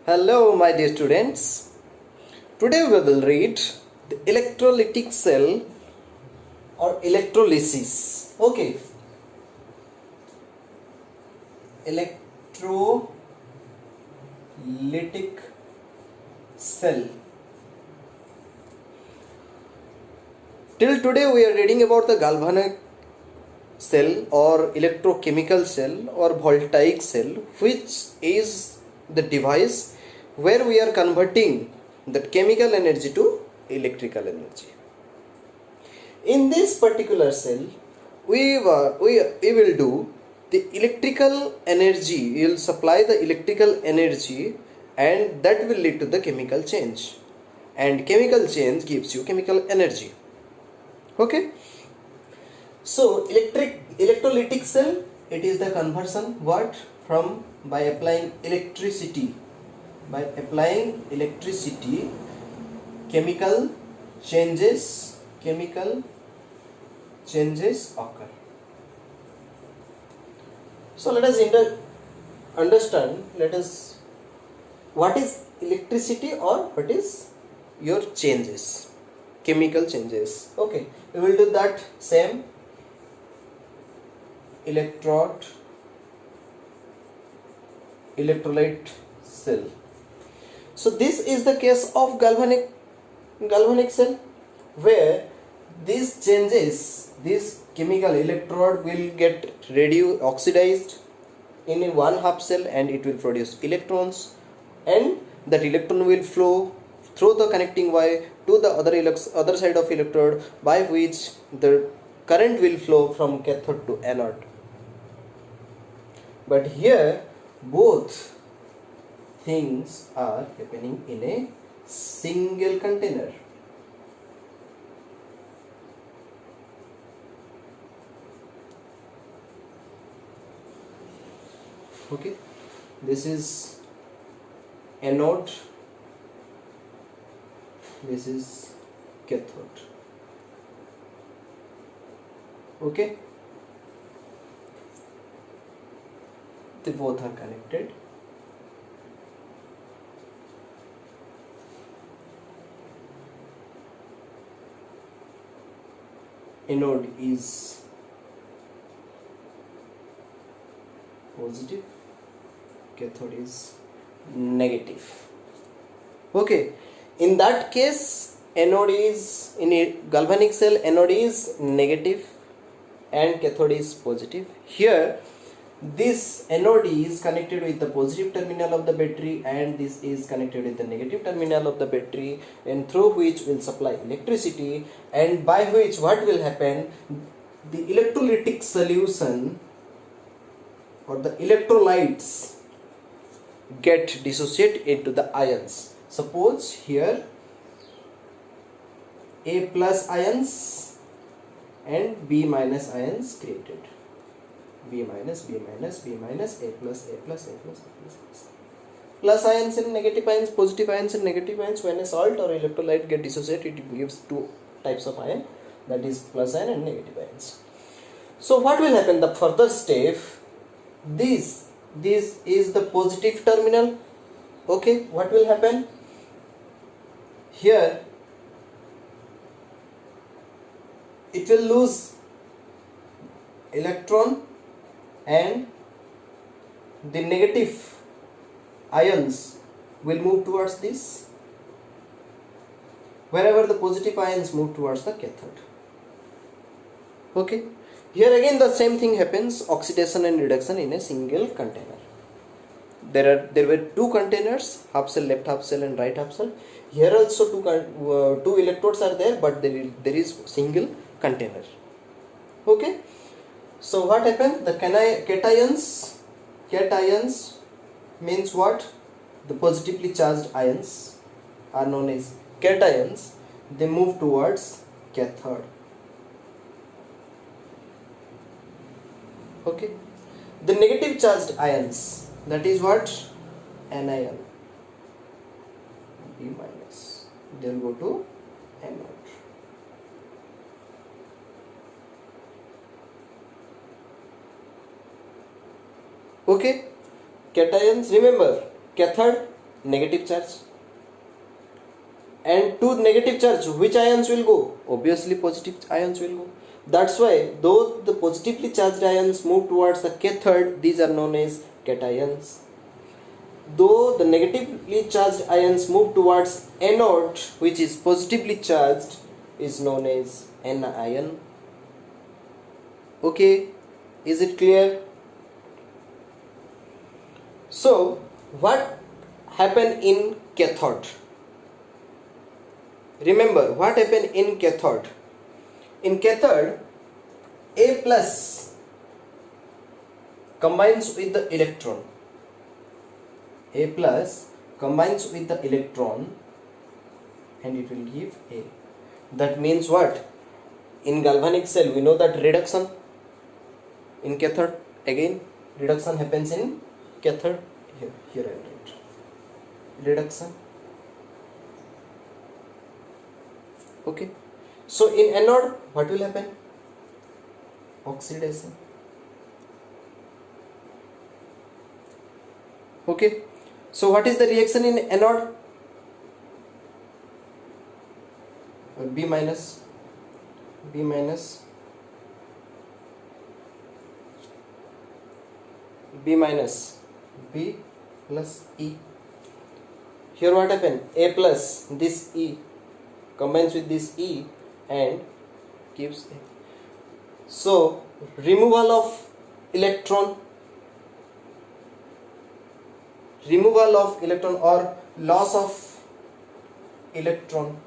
Hello, my dear students. Today we will read the electrolytic cell or electrolysis. Okay, electrolytic cell. Till today we are reading about the galvanic cell or electrochemical cell or voltaic cell, which is the device where we are converting that chemical energy to electrical energy. In this particular cell, we will do the electrical energy. We will supply the electrical energy, and that will lead to the chemical change. And chemical change gives you chemical energy. Okay. So electrolytic cell, it is the conversion what from by applying electricity. By applying electricity, chemical changes occur. So let us understand. Let us what is electricity or what is your changes, chemical changes. Okay, we will do that same. Electrolyte cell. So this is the case of galvanic cell, where these changes, this chemical electrode will get oxidized in one half cell, and it will produce electrons, and that electron will flow through the connecting wire to the other side of electrode, by which the current will flow from cathode to anode. But here both things are happening in a single container. Okay, this is anode, this is cathode. Okay, they both are connected. Anode is positive, cathode is negative. Okay, in that case, anode is in a galvanic cell, anode is negative and cathode is positive. Here this anode is connected with the positive terminal of the battery, and this is connected with the negative terminal of the battery, and through which will supply electricity, and by which what will happen, the electrolytic solution or the electrolytes get dissociated into the ions. Suppose here A plus ions and B minus ions created. B minus, B minus, B minus, A plus, A plus, A plus, A plus. Plus ions and negative ions, positive ions and negative ions. When a salt or electrolyte get dissociated, it gives two types of ion, that is plus ion and negative ions. So what will happen? The further step, this is the positive terminal. Okay, what will happen? Here it will lose electron, and the negative ions will move towards this, wherever the positive ions move towards the cathode. Okay, here again the same thing happens, oxidation and reduction in a single container. There were two containers, half cell, left half cell and right half cell. Here also two electrodes are there, but there is single container. Okay, so what happens? The cations means what? The positively charged ions are known as cations. They move towards cathode. Okay, the negative charged ions, that is what? Anion, B minus, they will go to anode. Okay, cations, remember, cathode negative charge. And to negative charge, which ions will go? Obviously positive ions will go. That's why though the positively charged ions move towards the cathode, these are known as cations. Though the negatively charged ions move towards anode, which is positively charged, is known as anion. Okay, is it clear? So what happened in cathode? Remember what happened in cathode. In cathode, A plus combines with the electron. A plus combines with the electron and it will give A. That means what? In galvanic cell we know that reduction in cathode, again reduction happens in cathode. Here I write reduction. Okay, so in anode what will happen? Oxidation. Okay, so what is the reaction in anode? B minus, B minus, B minus, B plus E. Here what happened? A plus this E combines with this E and gives A. So removal of electron or loss of electron.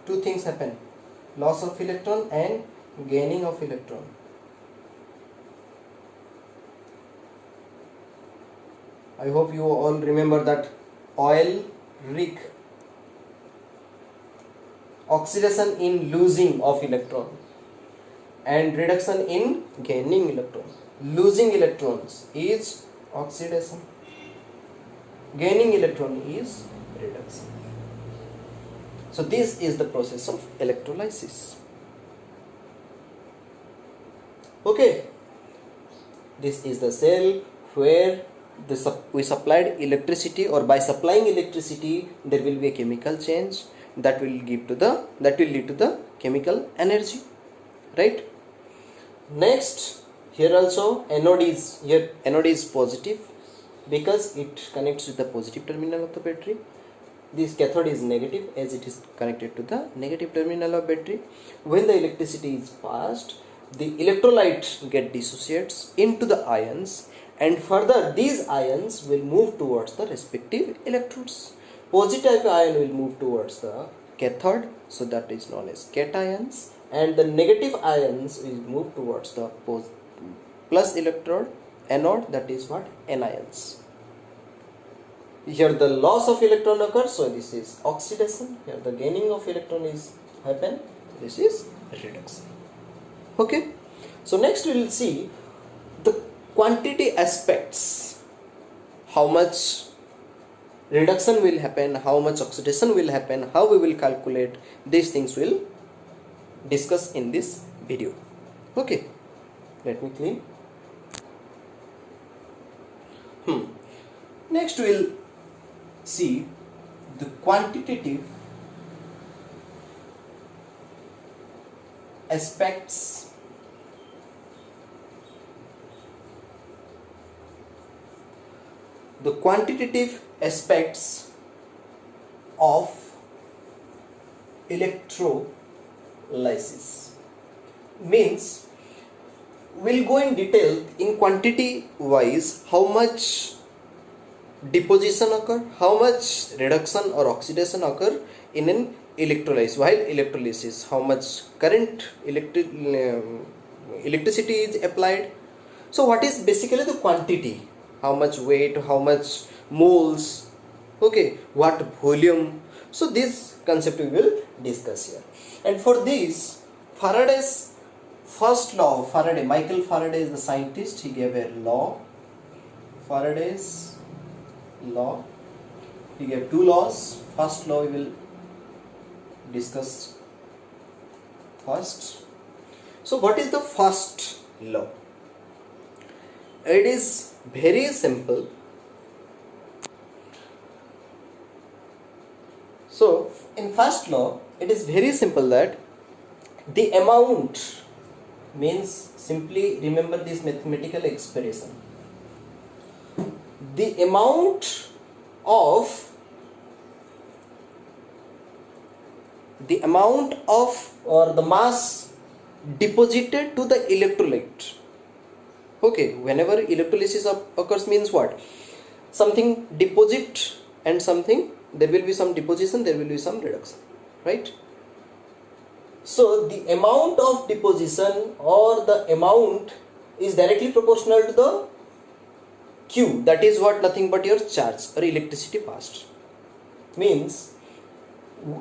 Two things happen: loss of electron and gaining of electron. I hope you all remember that oil rig. Oxidation in losing of electron and reduction in gaining electron. Losing electrons is oxidation, gaining electron is reduction. So this is the process of electrolysis. Okay, this is the cell where we supplied electricity, or by supplying electricity there will be a chemical change that will lead to the chemical energy, right? Next, here also anode is positive because it connects with the positive terminal of the battery. This cathode is negative as it is connected to the negative terminal of battery. When the electricity is passed, the electrolyte get dissociates into the ions, and further these ions will move towards the respective electrodes. Positive ion will move towards the cathode, so that is known as cations, and the negative ions will move towards the plus electrode, anode, that is what? Anions. Here the loss of electron occurs, so this is oxidation. Here the gaining of electron is happen, this is reduction. Okay, so next we will see the quantity aspects. How much reduction will happen, how much oxidation will happen, how we will calculate, these things will discuss in this video. Okay, let me clean. Next we will see the quantitative aspects of electrolysis. Means we'll go in detail in quantity wise how much deposition occur, how much reduction or oxidation occur in an electrolysis. While electrolysis, how much current electricity is applied. So what is basically the quantity? How much weight, how much moles, okay, what volume. So this concept we will discuss here. And for this, Faraday's first law, Michael Faraday is the scientist, he gave a law, Faraday's law. He gave two laws. First law we will discuss first. So what is the first law? It is very simple. So in first law it is very simple that the amount means, simply remember this mathematical expression, the amount of or the mass deposited to the electrolyte. Okay, whenever electrolysis occurs means what? Something deposit and something, there will be some deposition, there will be some reduction, right? So the amount of deposition or the amount is directly proportional to the Q, that is what, nothing but your charge or electricity passed. Means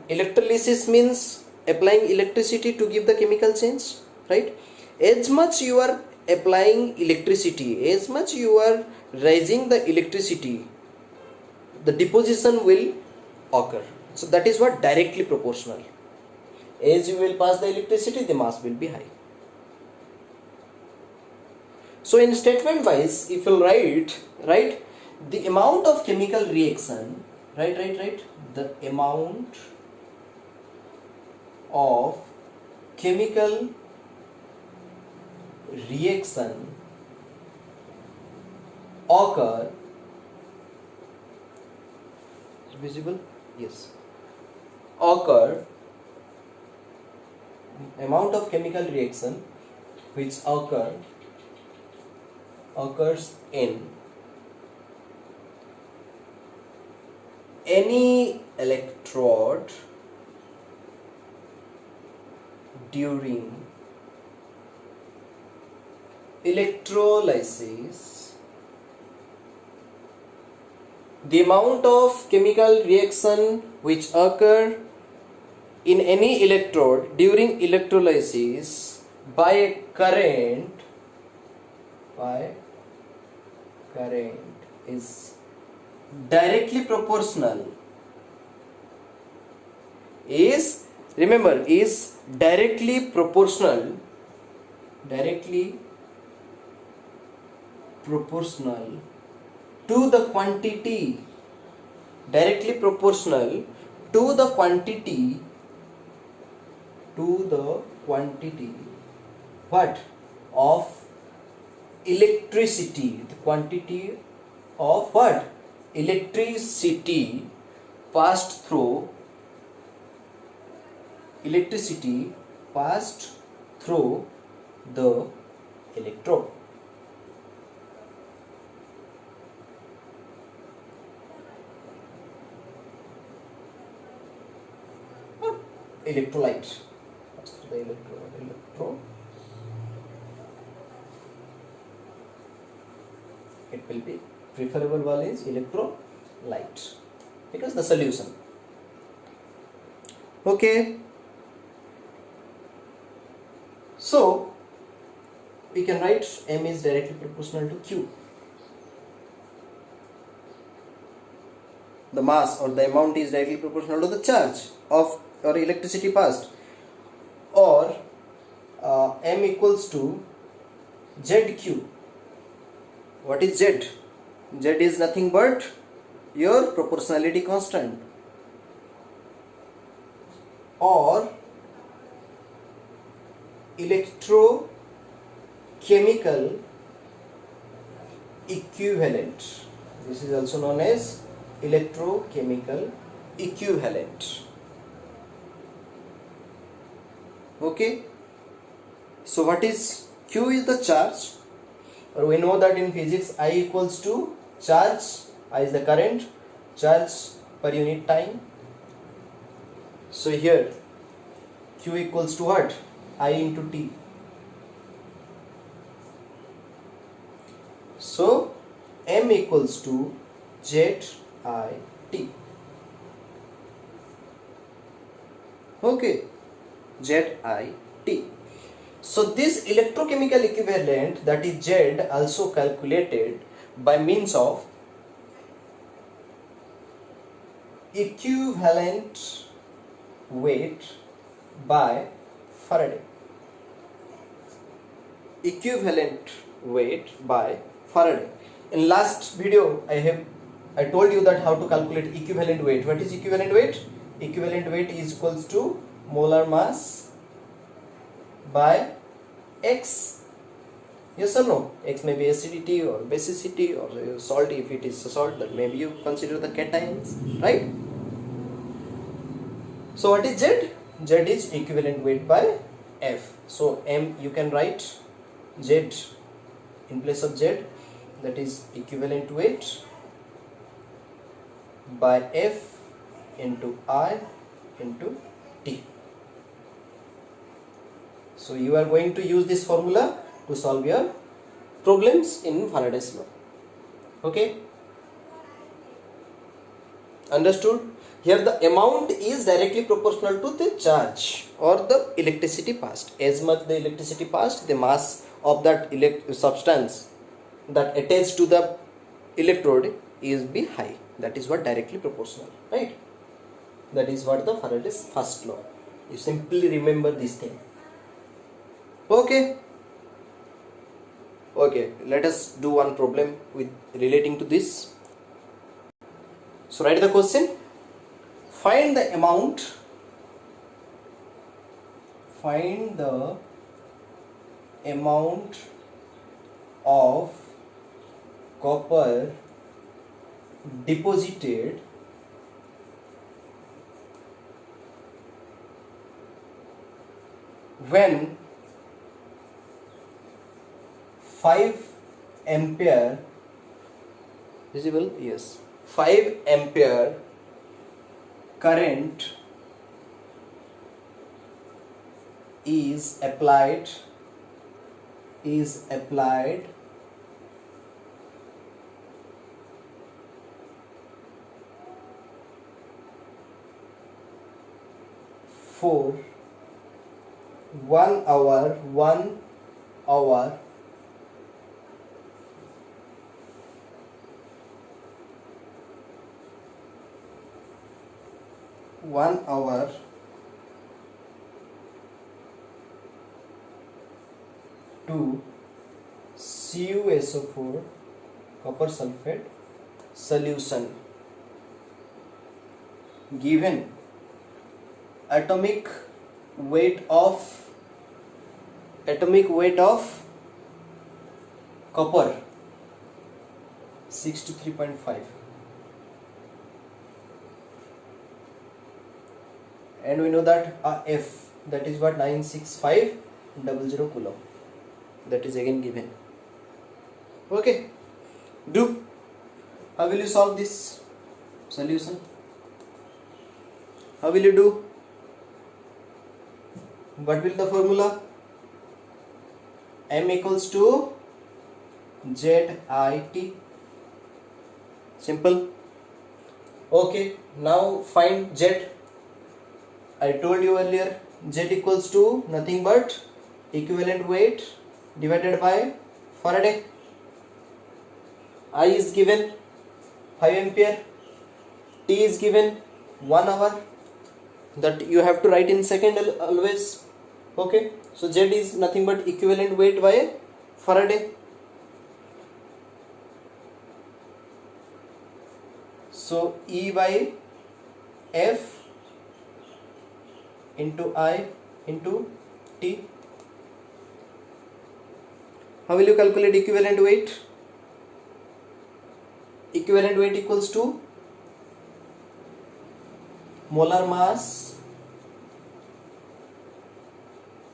electrolysis means applying electricity to give the chemical change, right? As much you are applying electricity, as much you are raising the electricity, the deposition will occur. So that is what directly proportional. As you will pass the electricity, the mass will be high. So in statement wise, if you write the amount of chemical reaction, right, the amount of chemical reaction occur, is visible? Yes. Occur, amount of chemical reaction which occurs in any electrode during electrolysis, the amount of chemical reaction which occur in any electrode during electrolysis by current is directly proportional, is, remember, is directly proportional to the quantity, directly proportional to the quantity what? Of electricity, the quantity of what? Electricity passed through the electrode. Or electrolyte. What's the electro? It will be preferable one is electrolyte because the solution. Okay. So we can write M is directly proportional to Q. The mass or the amount is directly proportional to the charge of or electricity passed, or M equals to ZQ. What is Z? Z is nothing but your proportionality constant, or electrochemical equivalent. This is also known as electrochemical equivalent. Okay. So what is Q? Is the charge, or we know that in physics I equals to charge, I is the current, charge per unit time. So here Q equals to what? I into T. So M equals to ZIT. Okay, ZIT. So this electrochemical equivalent, that is Z, also calculated by means of equivalent weight by Faraday. Equivalent weight by Faraday. In last video I told you that how to calculate equivalent weight. What is equivalent weight? equivalent weight is equals to molar mass by X. Yes or no? X may be acidity or basicity or salt. If it is salt, then maybe you consider the cations, right? So what is Z? Z is equivalent weight by F. So M, you can write Z in place of Z, that is equivalent weight by F into I into T. So you are going to use this formula to solve your problems in Faraday's law. Okay? Understood? Here the amount is directly proportional to the charge or the electricity passed. As much the electricity passed, the mass of that substance that attached to the electrode is be high. That is what directly proportional, right? That is what the Faraday's first law. You simply remember this thing. Okay. Okay, let us do one problem with relating to this. So write the question. Find the amount of copper deposited when 5 ampere, visible? Yes, 5 ampere current is applied for 1 hour 1 hour to CuSO4 copper sulfate solution, given atomic weight of copper 63.5, and we know that F, that is what 96500 coulomb, that is again given. Okay, do. How will you solve this solution? How will you do? What will the formula? M equals to ZIT. Simple. Okay, now find Z. I told you earlier, Z equals to nothing but equivalent weight divided by Faraday. I is given 5 ampere, T is given 1 hour, that you have to write in second always. Okay, so Z is nothing but equivalent weight by Faraday. So E by F into I into T. How will you calculate equivalent weight? Equivalent weight equals to molar mass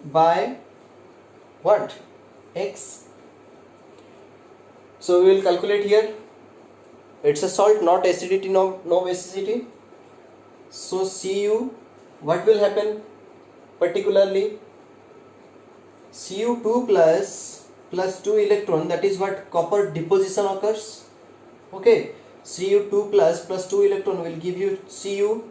by what? X. So we will calculate here. It's a salt, not acidity, no basicity. So Cu, what will happen? Particularly Cu2 plus 2 electron, that is what copper deposition occurs. Okay, Cu2 plus 2 electron will give you Cu.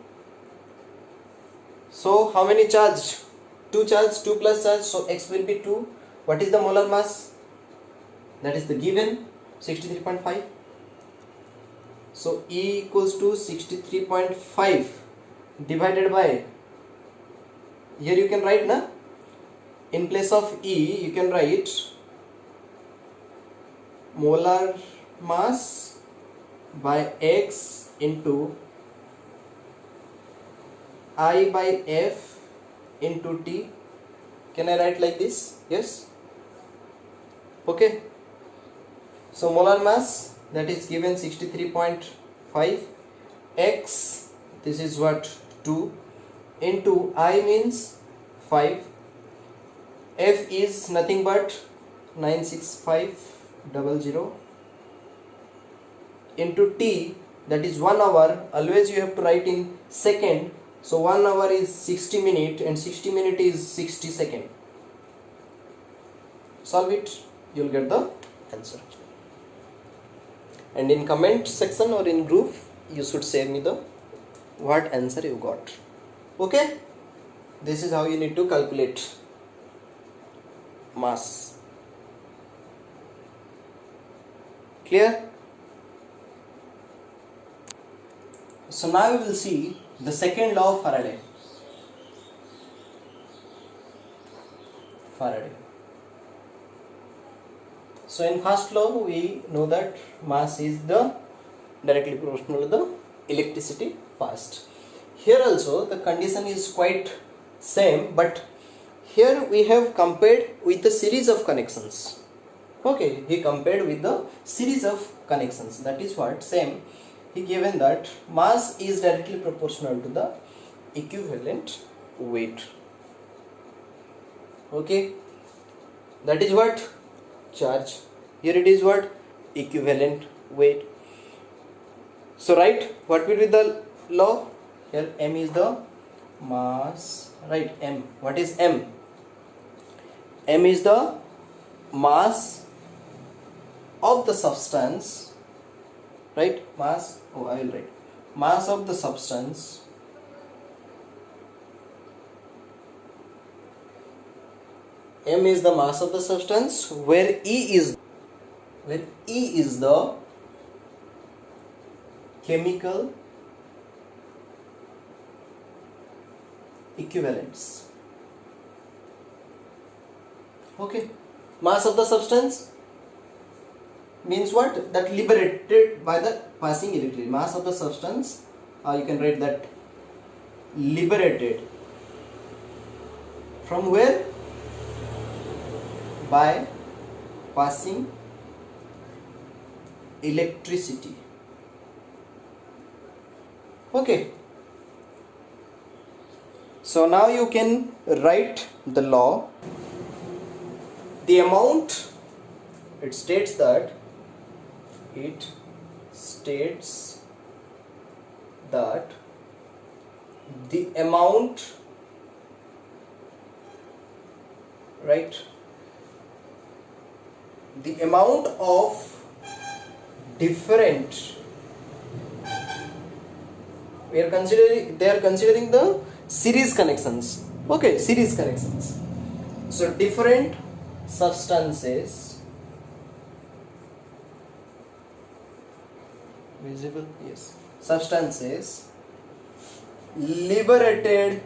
So how many charged? 2 charge, 2 plus charge, so X will be 2. What is the molar mass? That is the given 63.5. So E equals to 63.5 divided by, here you can write na, in place of E you can write molar mass by X into I by F into T. Can I write like this? Yes. Okay. So molar mass, that is given 63.5. X, this is what, 2, into I means 5. F is nothing but 96500 into T, that is 1 hour. Always you have to write in second. So 1 hour is 60 minutes and 60 minutes is 60 seconds. Solve it, you'll get the answer. And in comment section or in group, you should share me the what answer you got. Okay, this is how you need to calculate mass. Clear? So now we will see the second law of Faraday. So in first law we know that mass is the directly proportional to the electricity fast. Here also the condition is quite same, but here we have compared with the series of connections. Okay, he compared with the series of connections. That is what same. He given that mass is directly proportional to the equivalent weight. Okay, that is what charge. Here it is what equivalent weight. So write what will be the law. Here M is the mass, right? M, what is M? M is the mass of the substance, right? Mass, I will write mass of the substance M is the mass of the substance, where E is the chemical equivalents. Okay, mass of the substance means what? That liberated by the passing electricity. Mass of the substance, you can write that liberated from where? By passing electricity. Okay, so now you can write the law. The amount, it states that the amount, right, the amount of different, they are considering the series connections. Okay, series connections. So different substances, visible, yes, substances liberated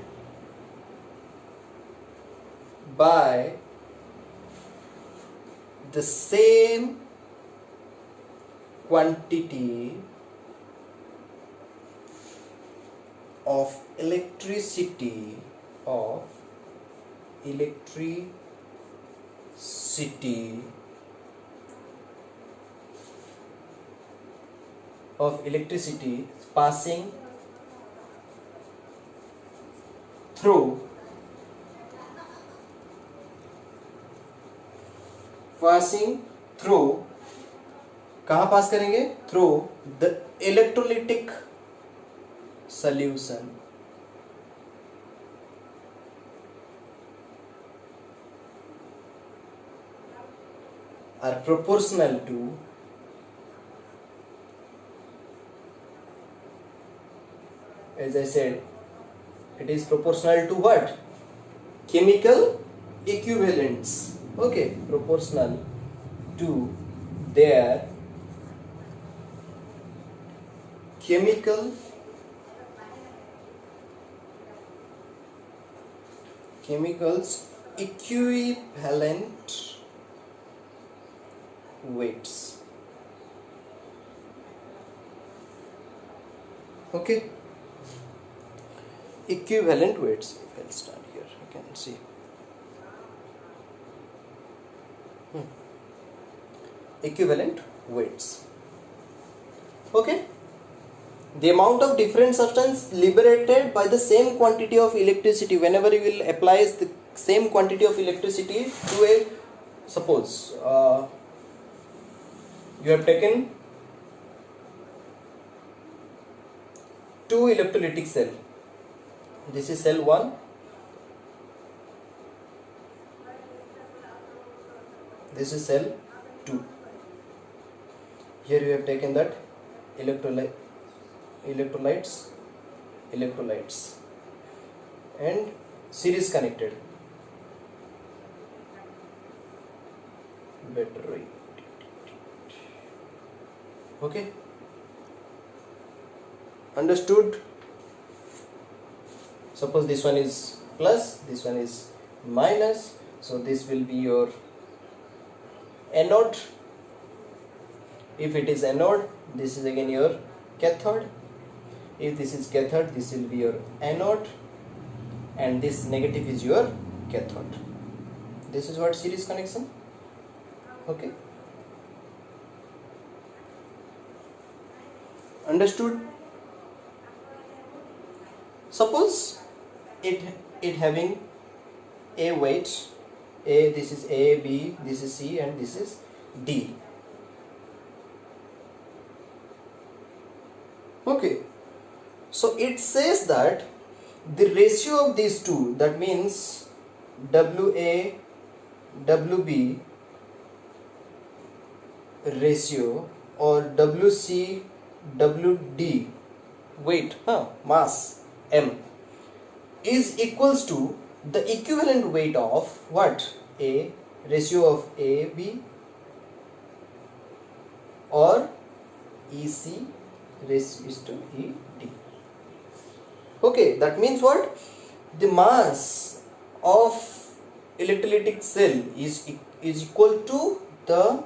by the same quantity of electricity passing through कहाँ पास करेंगे? Through the electrolytic solution. Are proportional to as I said, it is proportional to what? Chemical equivalents. Okay, proportional to their chemicals equivalent weights. Okay, equivalent weights. If I'll start here, you can see. Equivalent weights. Okay. The amount of different substance liberated by the same quantity of electricity. Whenever you will apply the same quantity of electricity to a, suppose you have taken 2 electrolytic cell. This is cell 1. This is cell 2. Here you have taken that electrolytes and series connected battery. Okay, understood? Suppose this one is plus, this one is minus, so this will be your anode. If it is anode, this is again your cathode. If this is cathode, this will be your anode, and this negative is your cathode. This is what series connection. Okay, understood? Suppose it having a weight, a, this is A, B, this is C, and this is D. Okay, so it says that the ratio of these two, that means WA WB ratio, or WC WD weight, mass M, is equals to the equivalent weight of what? A ratio of AB or EC ratio is to ED. Okay, that means what? The mass of electrolytic cell is equal to the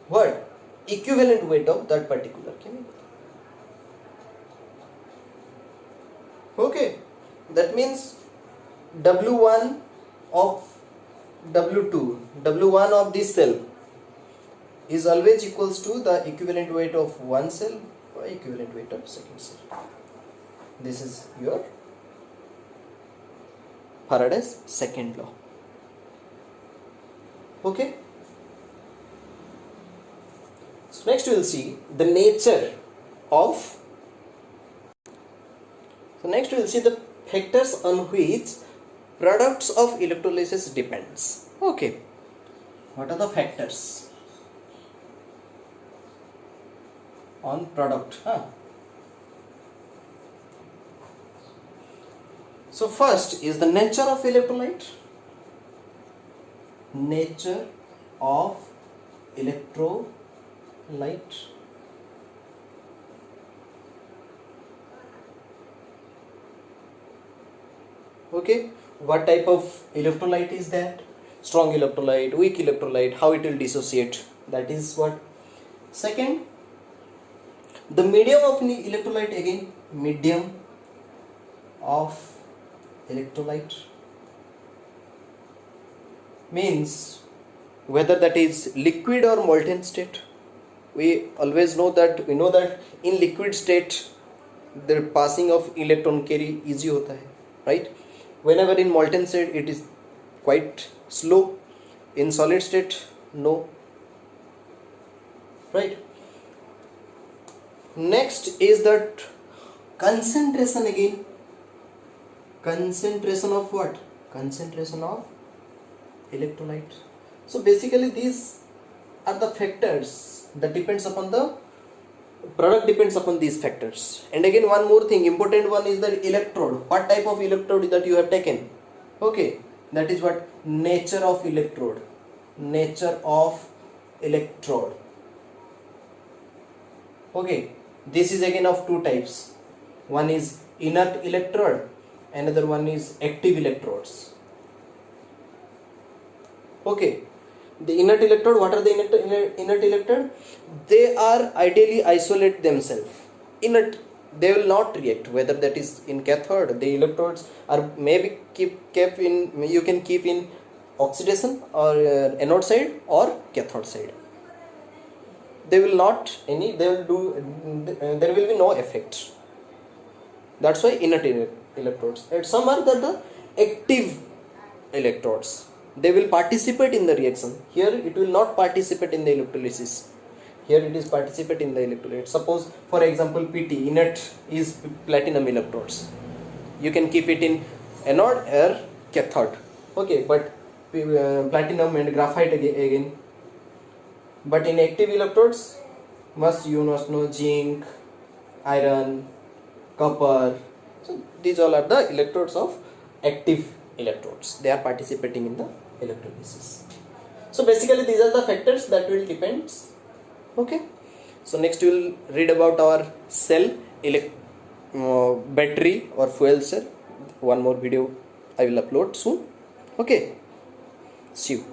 what? Equivalent weight of that particular chemical. Okay, that means W1 of W2, W1 of this cell is always equals to the equivalent weight of one cell by equivalent weight of second cell. This is your Faraday's second law. Okay. So next we will see the nature of. So next we will see the factors on which products of electrolysis depends. Okay. What are the factors on product? So first is the nature of electrolyte. Nature of electrolyte. Okay, what type of electrolyte is that? Strong electrolyte, weak electrolyte, how it will dissociate, that is what. Second, the medium of electrolyte, again medium of electrolyte means whether that is liquid or molten state. We always know that, we know that in liquid state the passing of electron carry easy hota hai, right? Whenever in molten state it is quite slow, in solid state no, right? Next is that concentration, again concentration of what? Concentration of electrolyte. So basically these are the factors that depends upon the product, depends upon these factors. And again one more thing, important one is the electrode. What type of electrode that you have taken? Okay, that is what? Nature of electrode. Nature of electrode. Okay, this is again of two types. One is inert electrode, another one is active electrodes. Okay, the inert electrode, what are the inert electrode? They are ideally isolate themselves. Inert they will not react, whether that is in cathode. The electrodes are maybe kept in, you can keep in oxidation or anode side or cathode side. They will not any, they will do, there will be no effect. That's why inert electrodes. And some are the active electrodes, they will participate in the reaction. Here it will not participate in the electrolysis, here it is participate in the electrolyte. Suppose for example PT, inert is platinum electrodes, you can keep it in anode or cathode, okay, but platinum and graphite again. But in active electrodes, you must know zinc, iron, copper. So these all are the electrodes of active electrodes, they are participating in the electrolysis. So basically these are the factors that will depend. Okay, so next we will read about our cell, battery or fuel cell. One more video I will upload soon. Okay, see you.